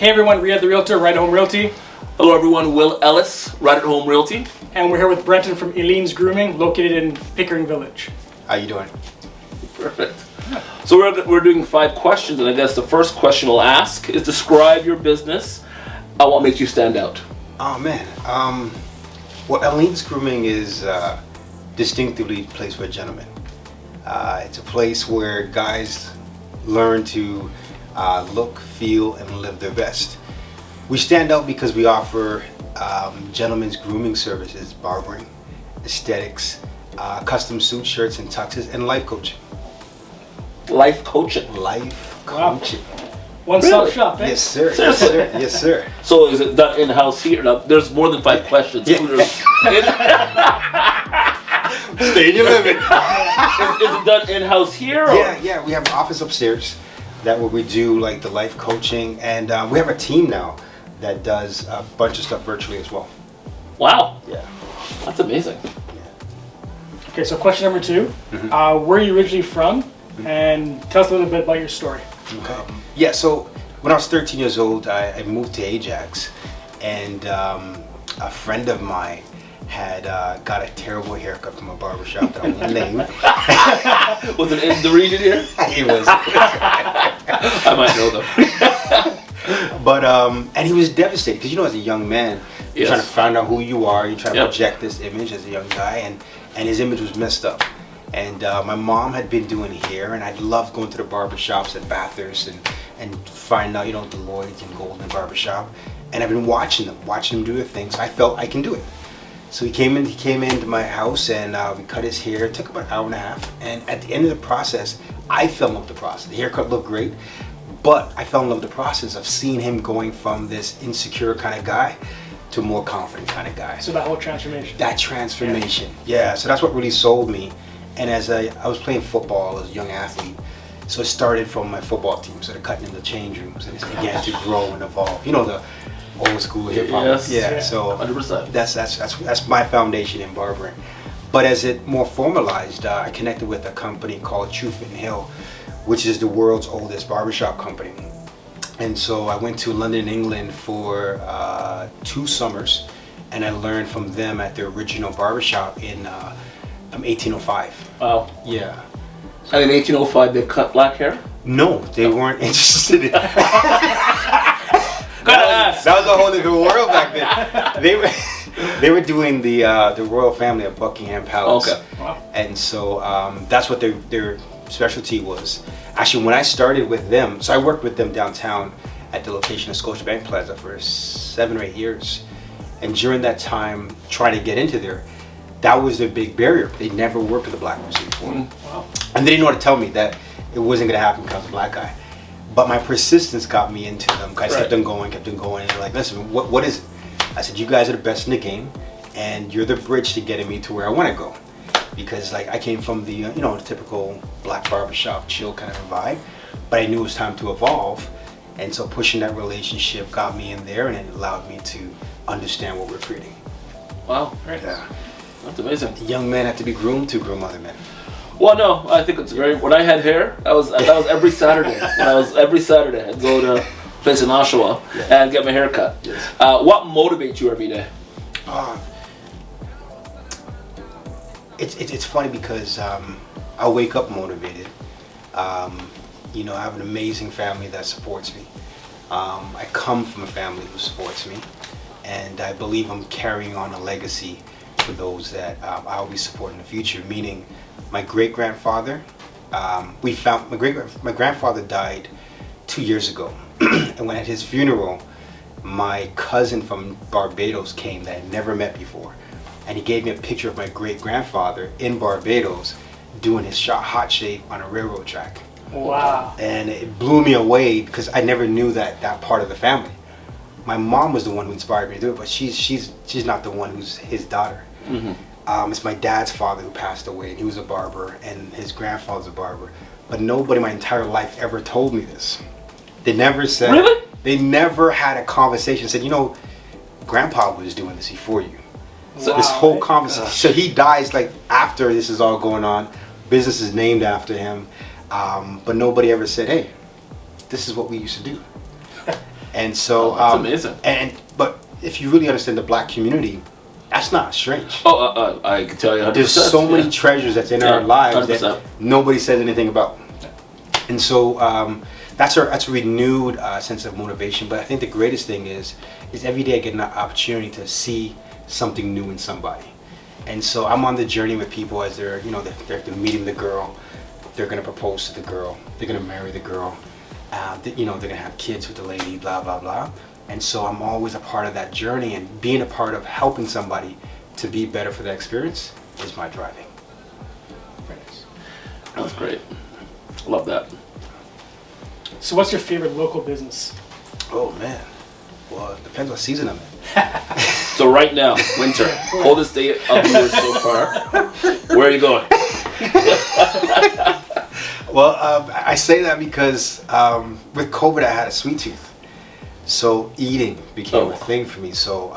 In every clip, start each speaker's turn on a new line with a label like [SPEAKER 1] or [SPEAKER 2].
[SPEAKER 1] Hey everyone, Rhea the Realtor, Right at Home Realty.
[SPEAKER 2] Hello everyone, Will Ellis, Right at Home Realty.
[SPEAKER 1] And we're here with Brenton from Alleynes Grooming, located in Pickering Village.
[SPEAKER 3] How you doing?
[SPEAKER 2] Perfect. So we're doing 5 questions, and I guess the first question we'll ask is describe your business. What makes you stand out?
[SPEAKER 3] Oh man, well, Alleynes Grooming is distinctively a place for a gentleman. It's a place where guys learn to look, feel, and live their best. We stand out because we offer gentlemen's grooming services, barbering, aesthetics, custom suit shirts and tuxes, and life coaching.
[SPEAKER 2] Life coaching.
[SPEAKER 3] Life
[SPEAKER 1] Wow.
[SPEAKER 3] coaching.
[SPEAKER 1] One-stop
[SPEAKER 2] Really?
[SPEAKER 1] shop, eh?
[SPEAKER 3] Yes, sir. Yes, sir. Yes, sir.
[SPEAKER 2] So is it done in-house here? Now, there's more than 5 questions.
[SPEAKER 3] Yeah. Stay in your limit.
[SPEAKER 2] Is it done in-house here? Or?
[SPEAKER 3] Yeah. We have an office upstairs that where we do like the life coaching, and we have a team now that does a bunch of stuff virtually as well.
[SPEAKER 2] Wow,
[SPEAKER 3] Yeah.
[SPEAKER 2] that's amazing.
[SPEAKER 1] Okay, so question number 2. Where are you originally from? And tell us a little bit about your story.
[SPEAKER 3] Okay. Yeah. So when I was 13 years old, I moved to Ajax, and a friend of mine had got a terrible haircut from a barbershop that I won't name.
[SPEAKER 2] Was it in the region here?
[SPEAKER 3] It was.
[SPEAKER 2] I might know them.
[SPEAKER 3] But and he was devastated because as a young man, you're
[SPEAKER 2] Yes.
[SPEAKER 3] trying to find out who you are. You're trying to
[SPEAKER 2] Yep.
[SPEAKER 3] project this image as a young guy, and his image was messed up. And my mom had been doing hair, and I loved going to the barbershops at Bathurst and finding out, the Lloyd's and Golden barbershop. And I've been watching them do their thing. So I felt I can do it. So he came into my house, and we cut his hair. It took about an hour and a half. And at the end of the process, I fell in love with the process. The haircut looked great, but I fell in love with the process of seeing him going from this insecure kind of guy to a more confident kind of guy.
[SPEAKER 1] So that whole transformation.
[SPEAKER 3] That transformation, yeah. So that's what really sold me. And as I was playing football as a young athlete, so it started from my football team, so they're cutting in the change rooms, and it began to grow and evolve. The old school hip hop.
[SPEAKER 2] Yes.
[SPEAKER 3] Yeah.
[SPEAKER 1] Yeah.
[SPEAKER 3] So
[SPEAKER 2] 100%.
[SPEAKER 3] that's my foundation in barbering. But as it more formalized, I connected with a company called Truth and Hill, which is the world's oldest barbershop company. And so I went to London, England for 2 summers, and I learned from them at their original barbershop in 1805.
[SPEAKER 2] Wow.
[SPEAKER 3] Yeah.
[SPEAKER 2] And in 1805, they cut black hair?
[SPEAKER 3] No, they weren't interested in
[SPEAKER 2] Gotta ask.
[SPEAKER 3] That was a whole different world back then. They were doing the royal family of Buckingham Palace.
[SPEAKER 2] Okay.
[SPEAKER 1] Wow.
[SPEAKER 3] And so that's what their specialty was. Actually, when I started with them, so I worked with them downtown at the location of Scotiabank Plaza for 7 or 8 years. And during that time, trying to get into there, that was their big barrier. They never worked with a black person before.
[SPEAKER 1] Wow.
[SPEAKER 3] And they didn't know what to tell me that it wasn't going to happen because I was a black guy. But my persistence got me into them. I just kept on going, and they're like, listen, what is it? I said, you guys are the best in the game, and you're the bridge to getting me to where I want to go. Because I came from the the typical black barbershop, chill kind of vibe, but I knew it was time to evolve. And so pushing that relationship got me in there, and it allowed me to understand what we're creating.
[SPEAKER 2] Wow.
[SPEAKER 1] Great.
[SPEAKER 3] Yeah.
[SPEAKER 2] That's amazing.
[SPEAKER 3] Young men have to be groomed to groom other men.
[SPEAKER 2] Well, no, I think it's very. When I had hair, that was every Saturday. I'd go to a place in Oshawa and get my hair cut.
[SPEAKER 3] Yes.
[SPEAKER 2] What motivates you every day?
[SPEAKER 3] It's funny because I wake up motivated. I have an amazing family that supports me. I come from a family who supports me, and I believe I'm carrying on a legacy for those that I'll be supporting in the future. Meaning, my great grandfather. My grandfather died 2 years ago, and when at his funeral, my cousin from Barbados came that I'd never met before, and he gave me a picture of my great grandfather in Barbados doing his hot shave on a railroad track.
[SPEAKER 1] Wow.
[SPEAKER 3] And it blew me away because I never knew that part of the family. My mom was the one who inspired me to do it, but she's not the one who's his daughter. It's my dad's father who passed away, and he was a barber, and his grandfather's a barber. But nobody my entire life ever told me this. They never said.
[SPEAKER 2] Really?
[SPEAKER 3] They never had a conversation. Said, Grandpa was doing this before you. So this whole conversation. So he dies like after this is all going on. Business is named after him, but nobody ever said, "Hey, this is what we used to do." And so
[SPEAKER 2] That's amazing.
[SPEAKER 3] But if you really understand the black community, that's not strange.
[SPEAKER 2] I can tell you 100%.
[SPEAKER 3] There's so many treasures that's in our lives
[SPEAKER 2] 100%.
[SPEAKER 3] that nobody says anything about. And so that's a renewed sense of motivation. But I think the greatest thing is every day I get an opportunity to see something new in somebody. And so I'm on the journey with people as they're meeting the girl, they're gonna propose to the girl, they're gonna marry the girl, they're gonna have kids with the lady, blah blah blah. And so I'm always a part of that journey, and being a part of helping somebody to be better for that experience is my driving.
[SPEAKER 2] That's great. Love that.
[SPEAKER 1] So what's your favorite local business?
[SPEAKER 3] Oh man, well it depends what season I'm in.
[SPEAKER 2] So right now, winter, coldest day of the year so far. Where are you going?
[SPEAKER 3] Well, I say that because with COVID I had a sweet tooth. So eating became a thing for me. So,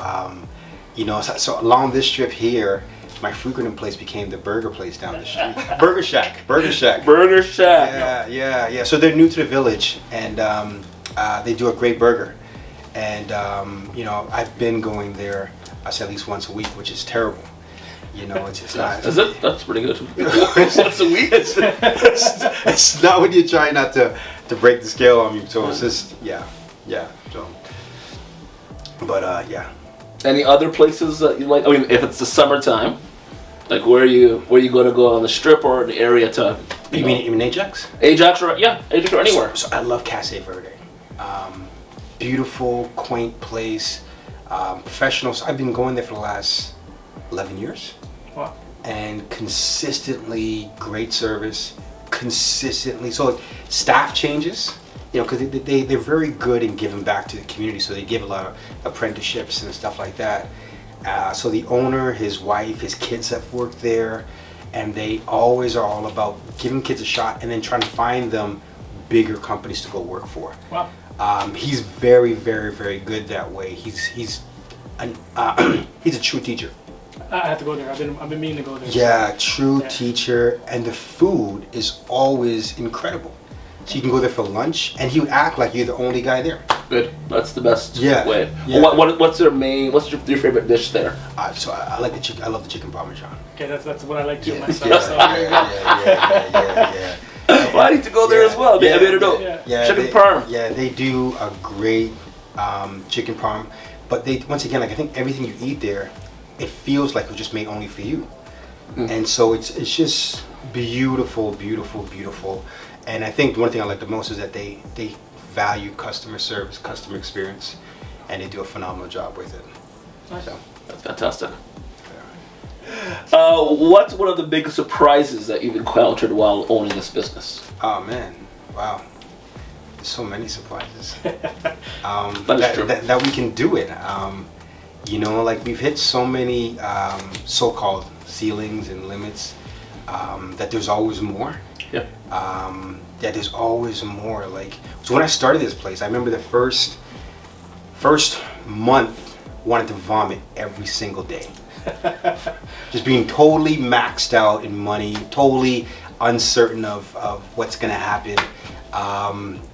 [SPEAKER 3] so along this trip here, my frequent place became the burger place down the street. Burger Shack.
[SPEAKER 2] Burger Shack.
[SPEAKER 3] Yeah. So they're new to the village, and they do a great burger. And, I've been going there, I say at least once a week, which is terrible. It's not.
[SPEAKER 2] Is it? That's pretty good. Once a week?
[SPEAKER 3] It's not when you try not to break the scale on me. So it's just, yeah. So, but yeah.
[SPEAKER 2] Any other places that you like? I mean, if it's the summertime, like where are you going to go on the strip or the area to?
[SPEAKER 3] You mean Ajax?
[SPEAKER 2] Ajax or anywhere.
[SPEAKER 3] So I love Casa Verde. Beautiful, quaint place. Professionals. I've been going there for the last 11 years.
[SPEAKER 1] Wow.
[SPEAKER 3] And consistently great service. Consistently. So staff changes. Because they're very good in giving back to the community, so they give a lot of apprenticeships and stuff like that. So the owner, his wife, his kids have worked there, and they always are all about giving kids a shot and then trying to find them bigger companies to go work for.
[SPEAKER 1] Wow.
[SPEAKER 3] He's very, very, very good that way. He's a true teacher.
[SPEAKER 1] I have to go there. I've been meaning to go there.
[SPEAKER 3] Yeah, true teacher, and the food is always incredible. So you can go there for lunch, and he would act like you're the only guy there.
[SPEAKER 2] Good. That's the best way.
[SPEAKER 3] Yeah.
[SPEAKER 2] What's your your favorite dish there?
[SPEAKER 3] So I like the chicken. I love the chicken parmesan.
[SPEAKER 1] Okay, that's what I like too
[SPEAKER 3] Yeah.
[SPEAKER 1] myself. So
[SPEAKER 3] Yeah.
[SPEAKER 2] Well, I need to go there as well.
[SPEAKER 3] Yeah.
[SPEAKER 2] Chicken parm.
[SPEAKER 3] Yeah, they do a great chicken parm, but they once again, like I think everything you eat there, it feels like it was just made only for you, and so it's just beautiful. And I think one thing I like the most is that they value customer service, customer experience, and they do a phenomenal job with it.
[SPEAKER 1] Nice.
[SPEAKER 3] So,
[SPEAKER 2] That's fantastic. What's one of the biggest surprises that you've encountered while owning this business?
[SPEAKER 3] oh man, wow. There's so many surprises.
[SPEAKER 2] That is true.
[SPEAKER 3] That we can do it. Like we've hit so many so-called ceilings and limits that there's always more.
[SPEAKER 2] Yeah.
[SPEAKER 3] That there's always more. So when I started this place, I remember the first month wanted to vomit every single day. Just being totally maxed out in money, totally uncertain of what's gonna happen.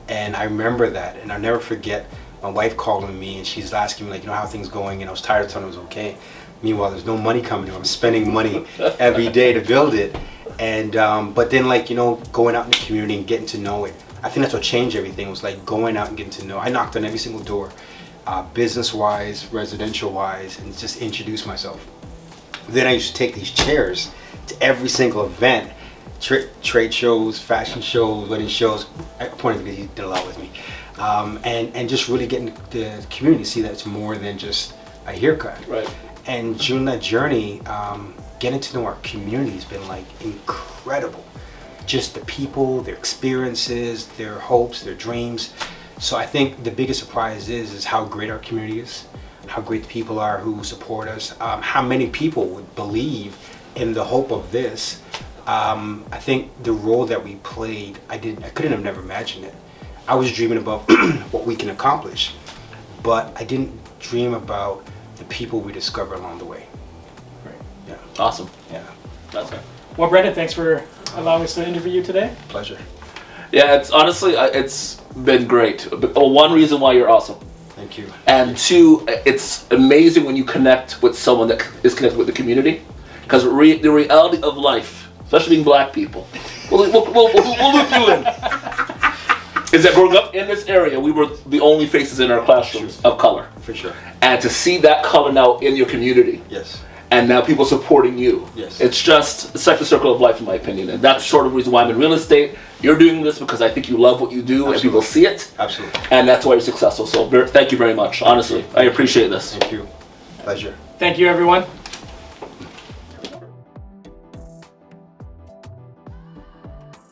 [SPEAKER 3] And I remember that, and I'll never forget my wife calling me, and she's asking me how things going, and I was tired of telling her it was okay. Meanwhile, there's no money coming in. I'm spending money every day to build it. And but then going out in the community and getting to know it, I think that's what changed everything. Was going out and getting to know. I knocked on every single door, business wise, residential wise, and just introduce myself. Then I used to take these chairs to every single event, trade shows, fashion shows, wedding shows. I pointed because he did a lot with me, and just really getting the community to see that it's more than just a haircut.
[SPEAKER 2] Right.
[SPEAKER 3] And during that journey, getting to know our community has been incredible. Just the people, their experiences, their hopes, their dreams. So I think the biggest surprise is how great our community is, how great the people are who support us, how many people would believe in the hope of this. I think the role that we played, I couldn't have never imagined it. I was dreaming about what we can accomplish, but I didn't dream about the people we discover along the way. Yeah.
[SPEAKER 2] Awesome.
[SPEAKER 3] Yeah.
[SPEAKER 2] That's good.
[SPEAKER 1] Well, Brendan, thanks for allowing us to interview you today.
[SPEAKER 3] Pleasure.
[SPEAKER 2] Yeah, it's honestly, it's been great. But one reason why you're awesome.
[SPEAKER 3] Thank you.
[SPEAKER 2] And two, it's amazing when you connect with someone that is connected with the community, because the reality of life, especially being black people, we'll loop you in, is that growing up in this area, we were the only faces in our classrooms of color.
[SPEAKER 3] For sure.
[SPEAKER 2] And to see that color now in your community,
[SPEAKER 3] Yes.
[SPEAKER 2] and now people supporting you,
[SPEAKER 3] Yes.
[SPEAKER 2] it's just it's like the circle of life, in my opinion. And that's sort of the reason why I'm in real estate. You're doing this because I think you love what you do, and people see it.
[SPEAKER 3] Absolutely.
[SPEAKER 2] And that's why you're successful. So thank you very much. Honestly, I appreciate this.
[SPEAKER 3] Thank you. Pleasure.
[SPEAKER 1] Thank you, everyone.